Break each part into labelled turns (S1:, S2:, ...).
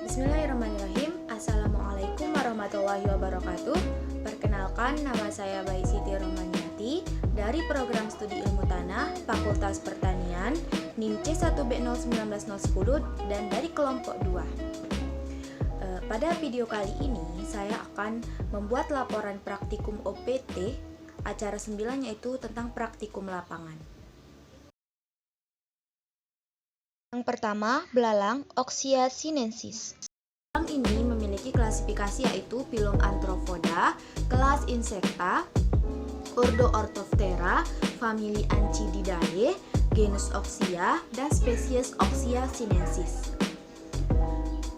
S1: Bismillahirrahmanirrahim. Assalamualaikum warahmatullahi wabarakatuh. Perkenalkan, nama saya Bayi Siti Rohmaniati dari Program Studi Ilmu Tanah Fakultas Pertanian NIM C1B01910 dan dari kelompok 2. Pada video kali ini saya akan membuat laporan praktikum OPT acara 9, yaitu tentang praktikum lapangan. Yang pertama, belalang Oxia sinensis. Belalang ini memiliki klasifikasi yaitu Phylum Arthropoda, kelas Insecta, ordo Orthoptera, famili Ancididae, genus Oxia, dan spesies Oxia sinensis.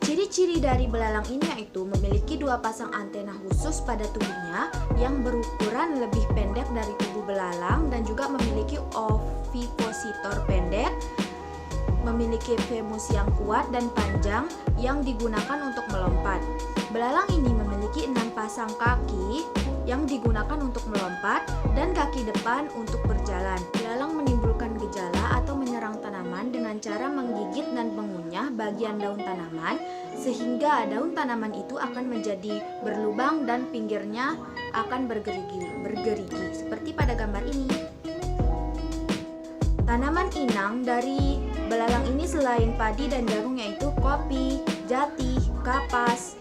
S1: Ciri-ciri dari belalang ini yaitu memiliki 2 pasang antena khusus pada tubuhnya yang berukuran lebih pendek dari tubuh belalang dan juga memiliki ovipositor pendek, memiliki femus yang kuat dan panjang yang digunakan untuk melompat. Belalang ini memiliki 6 pasang kaki yang digunakan untuk melompat dan kaki depan untuk berjalan. Belalang menimbulkan gejala atau menyerang tanaman dengan cara menggigit dan mengunyah bagian daun tanaman sehingga daun tanaman itu akan menjadi berlubang dan pinggirnya akan bergerigi seperti pada gambar ini. Tanaman inang dari belalang ini selain padi dan jagung yaitu kopi, jati, kapas,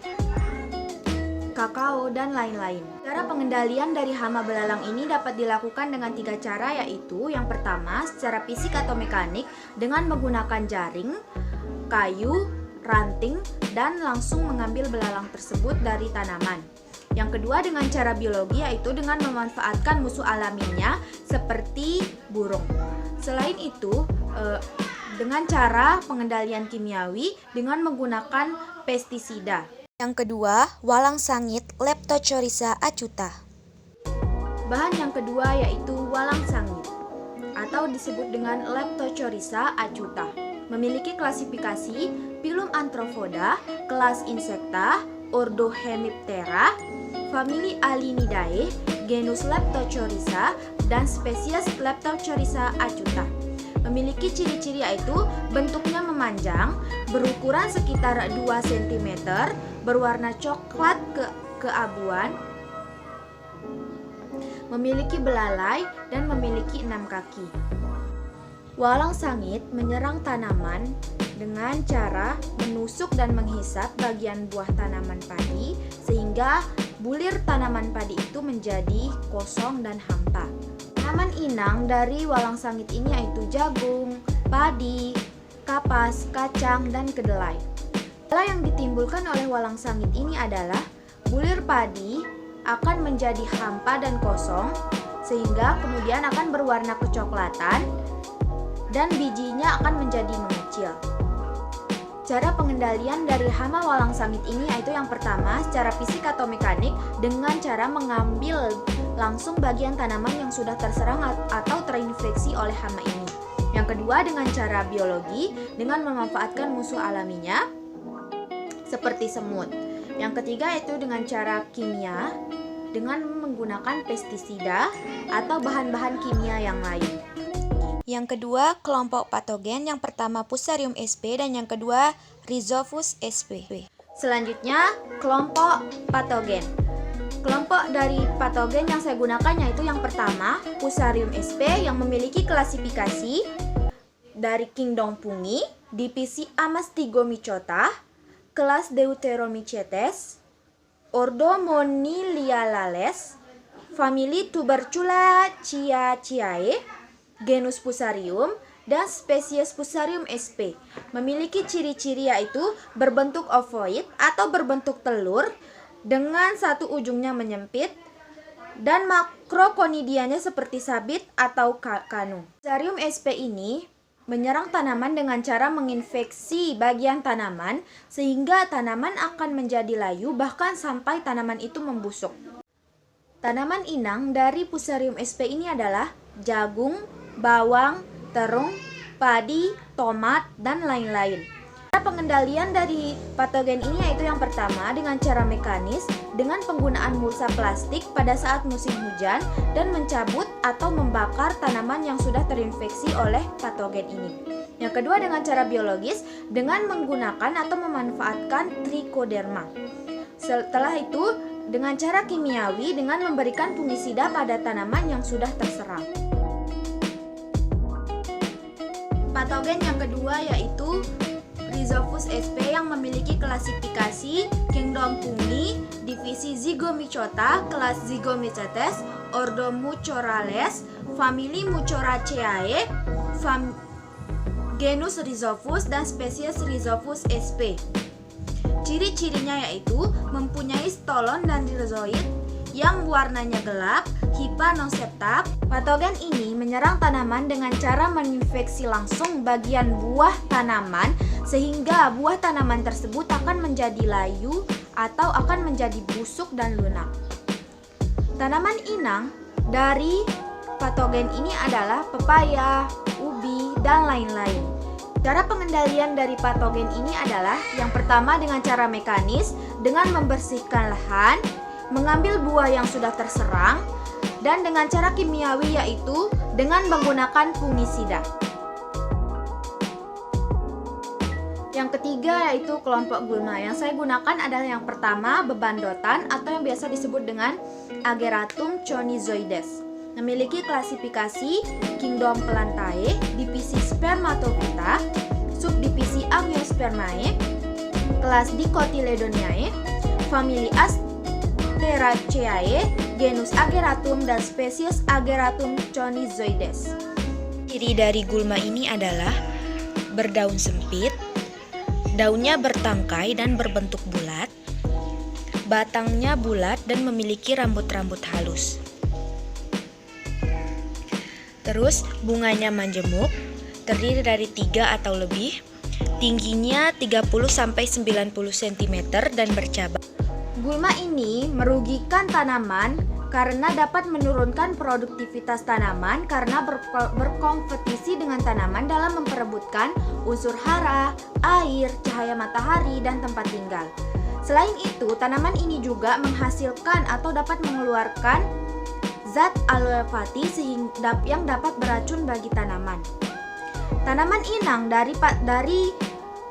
S1: kakao, dan lain-lain. Cara pengendalian dari hama belalang ini dapat dilakukan dengan 3 cara, yaitu yang pertama secara fisik atau mekanik dengan menggunakan jaring, kayu, ranting, dan langsung mengambil belalang tersebut dari tanaman. Yang kedua dengan cara biologi, yaitu dengan memanfaatkan musuh alaminya seperti burung. Selain itu, dengan cara pengendalian kimiawi dengan menggunakan pestisida. Yang kedua, walang sangit Leptochorisa acuta. Bahan yang kedua yaitu walang sangit atau disebut dengan Leptochorisa acuta. Memiliki klasifikasi Phylum Arthropoda, kelas Insecta, ordo Hemiptera, famili Alinidae, genus Leptochorisa, dan spesies Leptochorisa acuta. Memiliki ciri-ciri yaitu bentuknya memanjang, berukuran sekitar 2 cm, berwarna coklat keabuan, memiliki belalai, dan memiliki 6 kaki. Walang sangit menyerang tanaman dengan cara menusuk dan menghisap bagian buah tanaman padi sehingga bulir tanaman padi itu menjadi kosong dan hampa. Tanaman inang dari walang sangit ini yaitu jagung, padi, kapas, kacang, dan kedelai. Gejala yang ditimbulkan oleh walang sangit ini adalah bulir padi akan menjadi hampa dan kosong sehingga kemudian akan berwarna kecoklatan dan bijinya akan menjadi mengecil. Cara pengendalian dari hama walang sangit ini yaitu yang pertama secara fisik atau mekanik dengan cara mengambil langsung bagian tanaman yang sudah terserang atau terinfeksi oleh hama ini. Yang kedua dengan cara biologi dengan memanfaatkan musuh alaminya seperti semut. Yang ketiga yaitu dengan cara kimia dengan menggunakan pestisida atau bahan-bahan kimia yang lain. Yang kedua, kelompok patogen. Yang pertama Fusarium sp dan yang kedua Rhizopus sp. Selanjutnya, kelompok patogen. Kelompok dari patogen yang saya gunakan yaitu yang pertama Fusarium sp yang memiliki klasifikasi dari kingdom fungi, divisi Amastigomycota, kelas Deuteromycetes, ordo Monilialales, famili Tuberculaceae, genus Fusarium, dan spesies Fusarium sp. Memiliki ciri-ciri yaitu berbentuk ovoid atau berbentuk telur dengan satu ujungnya menyempit dan makrokonidianya seperti sabit atau kanu. Fusarium sp ini menyerang tanaman dengan cara menginfeksi bagian tanaman sehingga tanaman akan menjadi layu bahkan sampai tanaman itu membusuk. Tanaman inang dari Fusarium sp ini adalah jagung, bawang, terung, padi, tomat, dan lain-lain. Cara pengendalian dari patogen ini yaitu yang pertama dengan cara mekanis dengan penggunaan mulsa plastik pada saat musim hujan dan mencabut atau membakar tanaman yang sudah terinfeksi oleh patogen ini. Yang kedua dengan cara biologis dengan menggunakan atau memanfaatkan trichoderma. Setelah itu dengan cara kimiawi dengan memberikan fungisida pada tanaman yang sudah terserang. Patogen yang kedua yaitu Rhizopus sp yang memiliki klasifikasi Kingdom Fungi, divisi Zygomycota, kelas Zygomycetes, ordo Mucorales, famili Mucoraceae, genus Rhizopus dan spesies Rhizopus sp. Ciri-cirinya yaitu mempunyai stolon dan rhizoid yang warnanya gelap, hipa non-septab. Patogen ini menyerang tanaman dengan cara menginfeksi langsung bagian buah tanaman sehingga buah tanaman tersebut akan menjadi layu atau akan menjadi busuk dan lunak. Tanaman inang dari patogen ini adalah pepaya, ubi, dan lain-lain. Cara pengendalian dari patogen ini adalah yang pertama dengan cara mekanis dengan membersihkan lahan, mengambil buah yang sudah terserang, dan dengan cara kimiawi yaitu dengan menggunakan fungisida. Yang ketiga yaitu kelompok gulma. Yang saya gunakan adalah yang pertama bebandotan atau yang biasa disebut dengan Ageratum chonizoides. Memiliki klasifikasi Kingdom Plantae, divisi Spermatophyta, subdivisi Angiospermae, kelas Dicotyledoniae, famili Asteraceae, genus Ageratum dan spesies Ageratum chonizoides.
S2: Ciri dari gulma ini adalah berdaun sempit, daunnya bertangkai dan berbentuk bulat, batangnya bulat dan memiliki rambut-rambut halus. Terus bunganya majemuk, terdiri dari 3 atau lebih, tingginya 30-90 cm dan bercabang.
S1: Gulma ini merugikan tanaman karena dapat menurunkan produktivitas tanaman karena berkompetisi dengan tanaman dalam memperebutkan unsur hara, air, cahaya matahari, dan tempat tinggal. Selain itu, tanaman ini juga menghasilkan atau dapat mengeluarkan zat aloefati yang dapat beracun bagi tanaman. Tanaman inang dari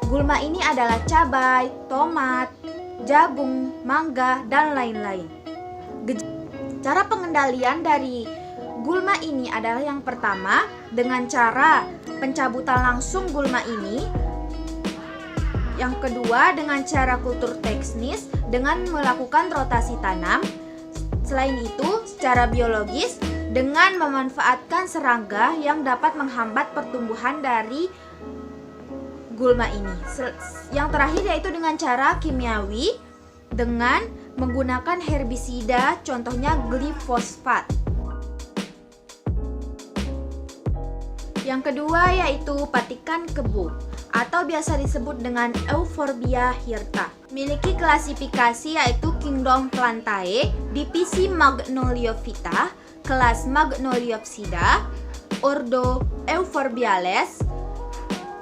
S1: gulma ini adalah cabai, tomat, jagung, mangga, dan lain-lain. Cara pengendalian dari gulma ini adalah yang pertama dengan cara pencabutan langsung gulma ini. Yang kedua dengan cara kultur teknis dengan melakukan rotasi tanam. Selain itu, secara biologis dengan memanfaatkan serangga yang dapat menghambat pertumbuhan dari gulma ini. Yang terakhir yaitu dengan cara kimiawi dengan menggunakan herbisida, contohnya glifosat. Yang kedua yaitu patikan kebo atau biasa disebut dengan Euphorbia hirta. Memiliki klasifikasi yaitu Kingdom Plantae, divisi Magnoliophyta, kelas Magnoliopsida, ordo Euphorbiales,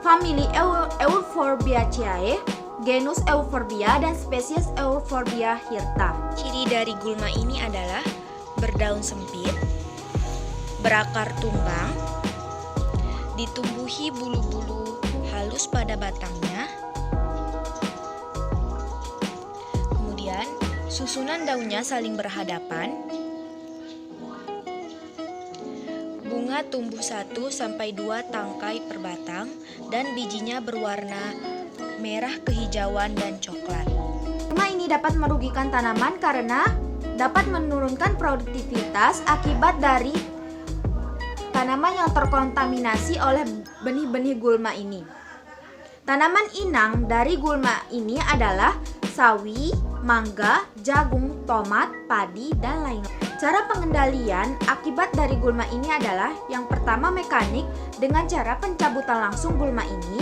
S1: famili Euphorbiaceae, genus Euphorbia dan spesies Euphorbia hirta.
S2: Ciri dari gulma ini adalah berdaun sempit, berakar tumbang, ditumbuhi bulu-bulu halus pada batangnya. Kemudian, susunan daunnya saling berhadapan. Bunga tumbuh 1-2 tangkai per batang dan bijinya berwarna merah kehijauan dan coklat.
S1: Gulma ini dapat merugikan tanaman karena dapat menurunkan produktivitas akibat dari tanaman yang terkontaminasi oleh benih-benih gulma ini. Tanaman inang dari gulma ini adalah sawi, mangga, jagung, tomat, padi, dan lain-lain. Cara pengendalian akibat dari gulma ini adalah yang pertama mekanik dengan cara pencabutan langsung gulma ini.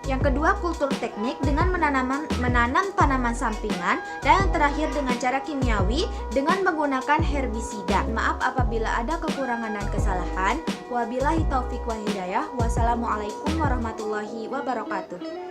S1: Yang kedua kultur teknik dengan menanam tanaman sampingan. Dan yang terakhir dengan cara kimiawi dengan menggunakan herbisida. Maaf apabila ada kekurangan dan kesalahan. Wabillahi taufik wa hidayah. Wassalamualaikum warahmatullahi wabarakatuh.